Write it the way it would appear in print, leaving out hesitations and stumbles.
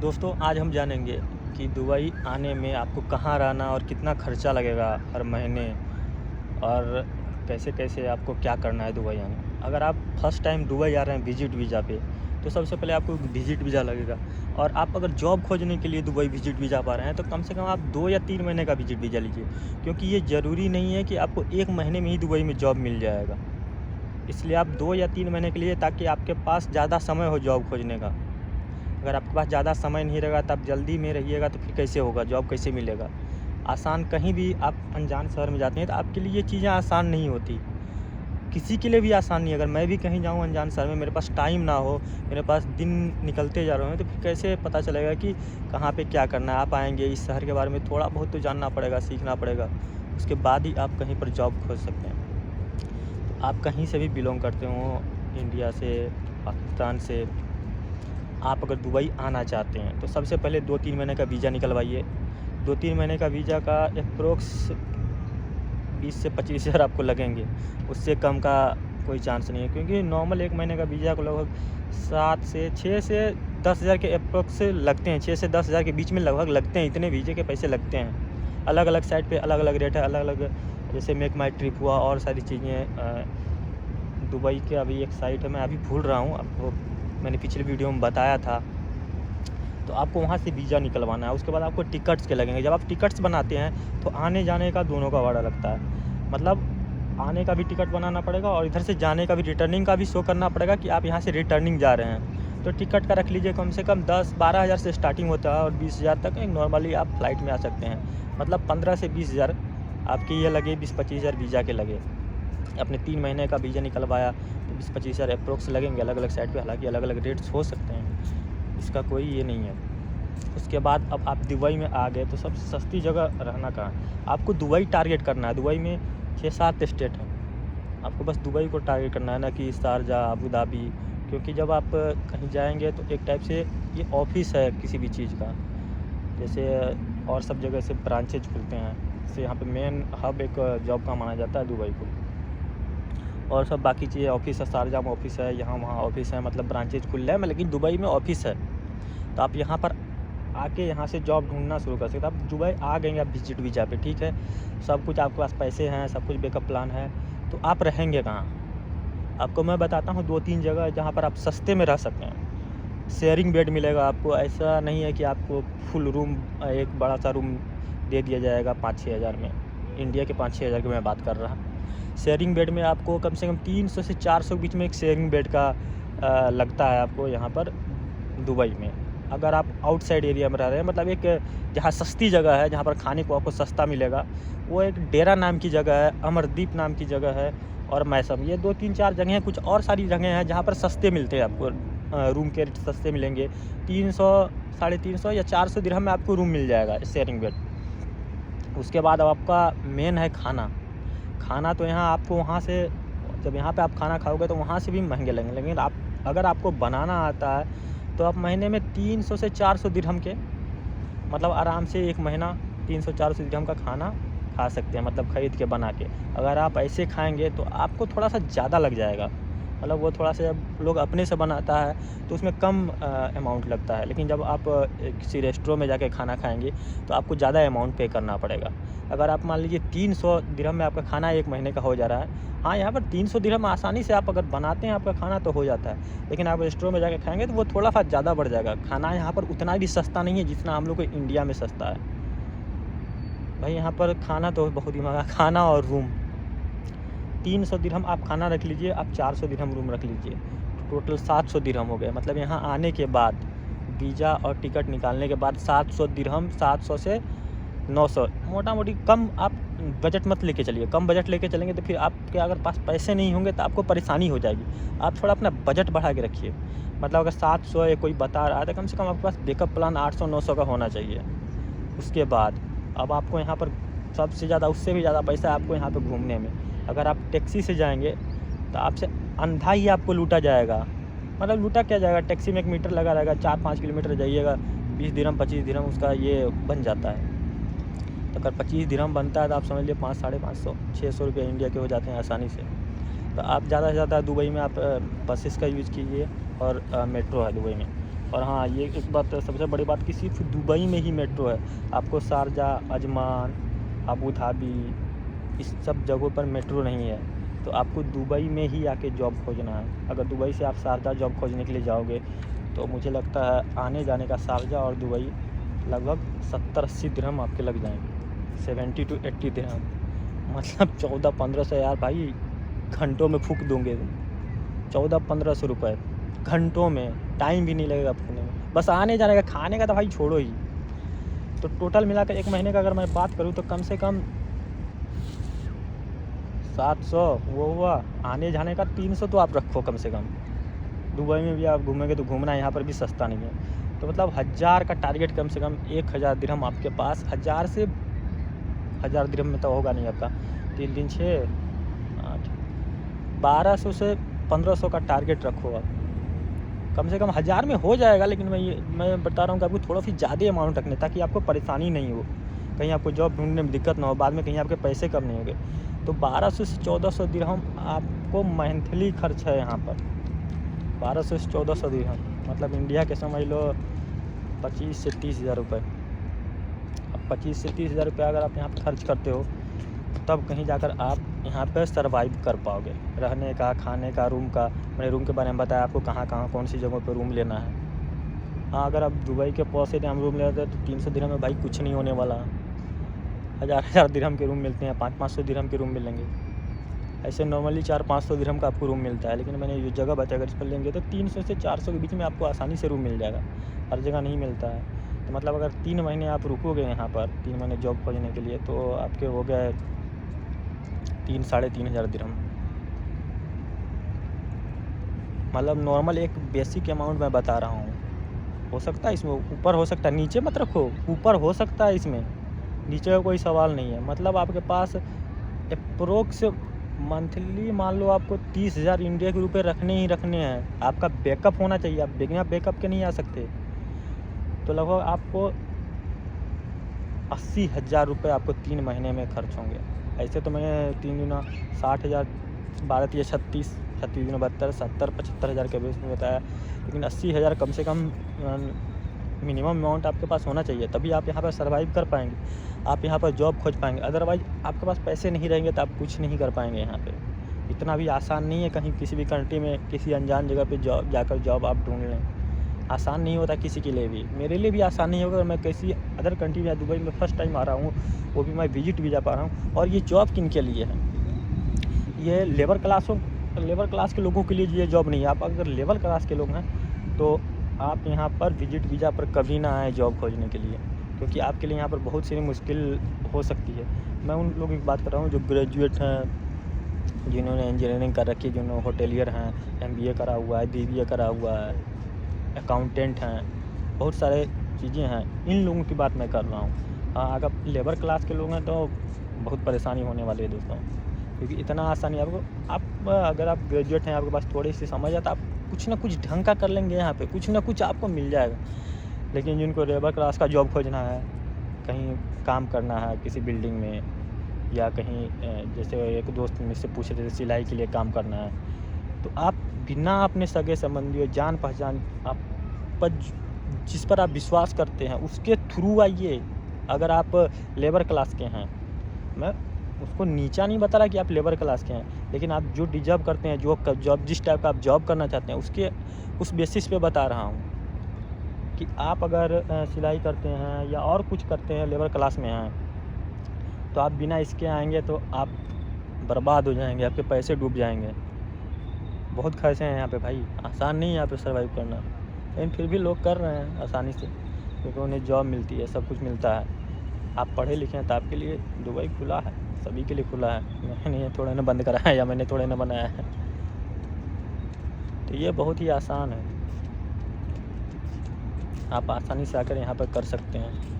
दोस्तों आज हम जानेंगे कि दुबई आने में आपको कहाँ रहना और कितना खर्चा लगेगा हर महीने और कैसे कैसे आपको क्या करना है दुबई आने में। अगर आप फर्स्ट टाइम दुबई आ रहे हैं विजिट वीज़ा पे तो सबसे पहले आपको विजिट वीज़ा लगेगा। और आप अगर जॉब खोजने के लिए दुबई विजिट वीज़ा पा रहे हैं तो कम से कम आप 2 या 3 महीने का विजिट वीज़ा लीजिए, क्योंकि ये ज़रूरी नहीं है कि आपको 1 महीने में ही दुबई में जॉब मिल जाएगा। इसलिए आप 2 या 3 महीने के लिए, ताकि आपके पास ज़्यादा समय हो जॉब खोजने का। अगर आपके पास ज़्यादा समय नहीं रहेगा तब जल्दी में रहिएगा तो फिर कैसे होगा, जॉब कैसे मिलेगा। आसान, कहीं भी आप अनजान शहर में जाते हैं तो आपके लिए ये चीज़ें आसान नहीं होती, किसी के लिए भी आसान नहीं है। अगर मैं भी कहीं जाऊँ अनजान शहर में, मेरे पास टाइम ना हो, मेरे पास दिन निकलते जा रहे हैं, तो फिर कैसे पता चलेगा कि कहाँ पे क्या करना है। आप आएँगे, इस शहर के बारे में थोड़ा बहुत तो जानना पड़ेगा, सीखना पड़ेगा, उसके बाद ही आप कहीं पर जॉब खोज सकते हैं। तो आप कहीं से भी बिलोंग करते हो, इंडिया से, पाकिस्तान से, आप अगर दुबई आना चाहते हैं तो सबसे पहले 2-3 महीने का वीज़ा निकलवाइए। 2-3 महीने का वीज़ा का एप्रोक्स 20 से 25 हज़ार आपको लगेंगे, उससे कम का कोई चांस नहीं है, क्योंकि नॉर्मल 1 महीने का वीज़ा को लगभग 6 से 10 हज़ार के एप्रोक्स लगते हैं। 6 से 10 हज़ार के बीच में लगभग लगते हैं, इतने वीज़े के पैसे लगते हैं। अलग अलग साइट पे अलग अलग रेट है, अलग अलग, जैसे मेक माई ट्रिप हुआ और सारी चीज़ें। दुबई के अभी एक साइट है, मैं अभी भूल रहा हूँ, आपको मैंने पिछले वीडियो में बताया था। तो आपको वहाँ से वीज़ा निकलवाना है, उसके बाद आपको टिकट्स के लगेंगे। जब आप टिकट्स बनाते हैं तो आने जाने का दोनों का भाड़ा लगता है, मतलब आने का भी टिकट बनाना पड़ेगा और इधर से जाने का भी, रिटर्निंग का भी शो करना पड़ेगा कि आप यहाँ से रिटर्निंग जा रहे हैं। तो टिकट का रख लीजिए, कम से कम 10-12 हज़ार से स्टार्टिंग होता है और 20 हज़ार तक नॉर्मली आप फ्लाइट में आ सकते हैं। मतलब 15 से 20 हज़ार आपके ये लगे, 20-25 हज़ार वीज़ा के लगे। अपने 3 महीने का वीज़ा निकलवाया तो 20-25 हज़ार अप्रोक्स लगेंगे अलग अलग साइट पे। हालांकि अलग अलग रेट्स हो सकते हैं, इसका कोई ये नहीं है। उसके बाद अब आप दुबई में आ गए तो सबसे सस्ती जगह रहना कहाँ है, आपको दुबई टारगेट करना है। दुबई में 6-7 स्टेट हैं, आपको बस दुबई को टारगेट करना है, ना कि शारजाह, अबू धाबी। क्योंकि जब आप कहीं जाएंगे तो एक टाइप से ये ऑफिस है किसी भी चीज़ का, जैसे और सब जगह से ब्रांचेज खुलते हैं, जैसे यहाँ पे मेन हब एक जॉब का माना जाता है दुबई को। और सब बाकी चीज़ें ऑफिस है, शारजाह में ऑफिस है, यहाँ वहाँ ऑफिस है, मतलब ब्रांचेज खुल रहे हैं, लेकिन दुबई में ऑफिस है। तो आप यहाँ पर आके यहाँ से जॉब ढूंढना शुरू कर सकते हैं। आप दुबई आ गए आप विजिट वीज़ा पे, ठीक है, सब कुछ आपके पास, पैसे हैं, सब कुछ बैकअप प्लान है, तो आप रहेंगे कहाँ। आपको मैं बताता हूँ 2-3 जगह जहाँ पर आप सस्ते में रह सकते हैं। शेयरिंग बेड मिलेगा आपको, ऐसा नहीं है कि आपको फुल रूम, एक बड़ा सा रूम दे दिया जाएगा 5-6 हज़ार में। इंडिया के 5-6 हज़ार की मैं बात कर रहा। शेयरिंग बेड में आपको कम से कम 300 से 400 के बीच में एक शेयरिंग बेड का लगता है आपको यहाँ पर दुबई में। अगर आप आउटसाइड एरिया में रह रहे हैं, मतलब एक जहाँ सस्ती जगह है, जहाँ पर खाने को आपको सस्ता मिलेगा, वो एक डेरा नाम की जगह है, अमरदीप नाम की जगह है, और मैसम, ये 2-3-4 जगह हैं। कुछ और सारी जगह हैं जहाँ पर सस्ते मिलते हैं आपको, रूम के रेट सस्ते मिलेंगे। 300, 350 या 400 दिरहम में आपको रूम मिल जाएगा शेयरिंग बेड। उसके बाद अब आपका मेन है खाना। खाना तो यहाँ आपको, वहाँ से जब यहाँ पे आप खाना खाओगे तो वहाँ से भी महंगे लगेंगे, लेकिन आप अगर आपको बनाना आता है तो आप महीने में 300 से 400 दिरहम के, मतलब आराम से एक महीना 300-400 दिरहम का खाना खा सकते हैं, मतलब ख़रीद के बना के। अगर आप ऐसे खाएंगे तो आपको थोड़ा सा ज़्यादा लग जाएगा, मतलब वो थोड़ा सा, जब लोग अपने से बनाता है तो उसमें कम अमाउंट लगता है, लेकिन जब आप किसी रेस्टोरेंट में जाके खाना खाएंगे तो आपको ज़्यादा अमाउंट पे करना पड़ेगा। अगर आप मान लीजिए 300 दिरहम में आपका खाना एक महीने का हो जा रहा है, हाँ यहाँ पर 300 दिरहम आसानी से आप अगर बनाते हैं आपका खाना तो हो जाता है, लेकिन आप रेस्टोरेंट में जाके खाएंगे तो वो थोड़ा सा ज़्यादा बढ़ जाएगा। खाना यहाँ पर उतना भी सस्ता नहीं है जितना हम लोग को इंडिया में सस्ता है। भाई यहाँ पर खाना तो बहुत ही महंगा, खाना और रूम। 300 दिरहम आप खाना रख लीजिए, आप 400 दिरहम रूम रख लीजिए, टोटल 700 दिरहम हो गए। मतलब यहाँ आने के बाद वीज़ा और टिकट निकालने के बाद 700 दिरहम, 700 से 900 मोटा मोटी। कम आप बजट मत लेके चलिए, कम बजट लेके चलेंगे तो फिर आपके अगर पास पैसे नहीं होंगे तो आपको परेशानी हो जाएगी। आप थोड़ा अपना बजट बढ़ा के रखिए, मतलब अगर 700 या कोई बता रहा है तो कम से कम आपके पास बैकअप प्लान 800-900 का होना चाहिए। उसके बाद अब आपको यहाँ पर सबसे ज़्यादा, उससे भी ज़्यादा पैसा आपको यहाँ पे घूमने में। अगर आप टैक्सी से जाएंगे तो आपसे अंधा ही आपको लूटा जाएगा। मतलब लूटा क्या जाएगा, टैक्सी में एक मीटर लगा रहेगा, 4-5 किलोमीटर जाइएगा, 20 दिरहम 25 दिरहम उसका ये बन जाता है। तो अगर 25 दिरहम बनता है तो आप समझ लीजिए 500-550-600 रुपये इंडिया के हो जाते हैं आसानी से। तो आप ज़्यादा से ज़्यादा दुबई में आप बसेस का यूज़ कीजिए, और मेट्रो है दुबई में, और हाँ, ये एक बात सबसे बड़ी बात कि सिर्फ दुबई में ही मेट्रो है। आपको शारजाह, अजमान, अबू धाबी इस सब जगहों पर मेट्रो नहीं है। तो आपको दुबई में ही आके जॉब खोजना है। अगर दुबई से आप शारजाह जॉब खोजने के लिए जाओगे तो मुझे लगता है आने जाने का शारजाह और दुबई लगभग 70-80 दिरहम आपके लग जाएंगे, 70 to 80 दिरहम, मतलब 1400-1500 यार भाई घंटों में फूक दूंगे। 1400-1500 रुपये घंटों में, टाइम भी नहीं लगेगा फूकने में, बस आने जाने का। खाने का तो भाई छोड़ो ही। तो टोटल मिलाकर एक महीने का अगर मैं बात करूँ तो कम से कम 700 वो हुआ, आने जाने का 300 तो आप रखो कम से कम। दुबई में भी आप घूमेंगे तो घूमना यहाँ पर भी सस्ता नहीं है। तो मतलब 1000 का टारगेट, कम से कम 1000 दिरहम आपके पास। 1000 से 1000 दिरहम में तो होगा नहीं आपका। 3 दिन 6 8 1200 से 1500 का टारगेट रखो आप। कम से कम 1000 में हो जाएगा, लेकिन मैं बता रहा हूँ कि आपको थोड़ा सी ज़्यादा अमाउंट रखने, ताकि आपको परेशानी नहीं हो, कहीं आपको जॉब ढूंढने में दिक्कत ना हो, बाद में कहीं आपके पैसे कम नहीं होंगे। तो 1200 से 1400 दिरहम आपको मंथली खर्च है यहाँ पर। 1200 से 1400 दिरहम मतलब इंडिया के समझ लो 25 से 30 हज़ार रुपये। अब 25 से 30 हज़ार रुपये अगर आप यहाँ पर खर्च करते हो तब कहीं जाकर आप यहाँ पर सर्वाइव कर पाओगे। रहने का, खाने का, रूम का, मैंने रूम के बारे में बताया आपको, कहाँ कौन सी जगहों पर रूम लेना है। हाँ, अगर आप दुबई के पॉसे हम रूम लेते हैं तो 300 दिरहम में भाई कुछ नहीं होने वाला। 1000 दिरहम के रूम मिलते हैं, 500 दिरहम के रूम मिलेंगे। ऐसे नॉर्मली 400-500 दिरहम का आपको रूम मिलता है, लेकिन मैंने जो जगह बताया अगर इस पर लेंगे तो 300 से 400 के बीच में आपको आसानी से रूम मिल जाएगा। हर जगह नहीं मिलता है। तो मतलब अगर 3 महीने आप रुकोगे यहाँ पर, 3 महीने जॉब खोजने के लिए, तो आपके हो गए 3-3.5 हज़ार दिरहम। मतलब नॉर्मल एक बेसिक अमाउंट मैं बता रहा हूँ। हो सकता है इसमें ऊपर हो सकता है, नीचे मत रखो, ऊपर हो सकता है इसमें, नीचे का कोई सवाल नहीं है। मतलब आपके पास अप्रोक्स मंथली मान लो आपको 30,000 इंडिया के रुपये रखने ही रखने हैं। आपका बैकअप होना चाहिए, आप बिना बैकअप के नहीं आ सकते। तो लगभग आपको 80,000 रुपये आपको 3 महीने में खर्च होंगे। ऐसे तो मैंने 3 गुना 60,000, 12 या 36 गुना 72, 70-75 हज़ार के बेस में बताया, लेकिन 80,000 कम से कम मिनिमम अमाउंट आपके पास होना चाहिए, तभी आप यहाँ पर सर्वाइव कर पाएंगे, आप यहाँ पर जॉब खोज पाएंगे। अदरवाइज़ आपके पास पैसे नहीं रहेंगे तो आप कुछ नहीं कर पाएंगे यहाँ पे। इतना भी आसान नहीं है कहीं किसी भी कंट्री में किसी अनजान जगह पे जाकर जॉब आप ढूंढ लें। आसान नहीं होता किसी के लिए भी, मेरे लिए भी आसान नहीं होगा। मैं किसी अदर कंट्री में, दुबई में फर्स्ट टाइम आ रहा हूँ, वो भी मैं विजिट वीज़ा पा रहा हूँ। और ये जॉब किन के लिए है? ये लेबर क्लास के लोगों के लिए ये जॉब नहीं है। आप अगर लेबर क्लास के लोग हैं तो आप यहाँ पर विजिट वीज़ा पर कभी ना आए जॉब खोजने के लिए, क्योंकि आपके लिए यहाँ पर बहुत सी मुश्किल हो सकती है। मैं उन लोगों की बात कर रहा हूँ जो ग्रेजुएट हैं, जिन्होंने इंजीनियरिंग कर रखी है, जिन्होंने होटेलियर हैं, MBA करा हुआ है, BBA करा हुआ है, अकाउंटेंट हैं, बहुत सारे चीज़ें हैं। इन लोगों की बात मैं कर रहा हूँ। हाँ, अगर लेबर क्लास के लोग हैं तो बहुत परेशानी होने वाली है दोस्तों, क्योंकि इतना आसानी आपको, आप अगर आप ग्रेजुएट हैं, आपके पास थोड़ी सी समझ है तो आप कुछ ना कुछ ढंग का कर लेंगे, यहाँ पे कुछ ना कुछ आपको मिल जाएगा। लेकिन जिनको लेबर क्लास का जॉब खोजना है, कहीं काम करना है किसी बिल्डिंग में, या कहीं जैसे एक दोस्त मुझसे पूछ रहे थे सिलाई के लिए काम करना है, तो आप बिना अपने सगे संबंधी, जान पहचान, आप पर जिस पर आप विश्वास करते हैं उसके थ्रू आइए। अगर आप लेबर क्लास के हैं, मैं उसको नीचा नहीं बता रहा कि आप लेबर क्लास के हैं, लेकिन आप जो डिजर्व करते हैं, जो जॉब जिस टाइप का आप जॉब करना चाहते हैं, उसके उस बेसिस पे बता रहा हूँ कि आप अगर सिलाई करते हैं या और कुछ करते हैं, लेबर क्लास में हैं, तो आप बिना इसके आएंगे तो आप बर्बाद हो जाएंगे, आपके पैसे डूब जाएंगे। बहुत खर्चे हैं यहाँ पे भाई, आसान नहीं है यहाँ पे सर्वाइव करना, लेकिन फिर भी लोग कर रहे हैं आसानी से, क्योंकि उन्हें जॉब मिलती है, सब कुछ मिलता है। आप पढ़े लिखे हैं तो आपके लिए दुबई खुला है, सभी के लिए खुला है। मैंने थोड़ा ना बंद करा है या मैंने थोड़ा ना बनाया है। तो ये बहुत ही आसान है, आप आसानी से आकर यहाँ पर कर सकते हैं।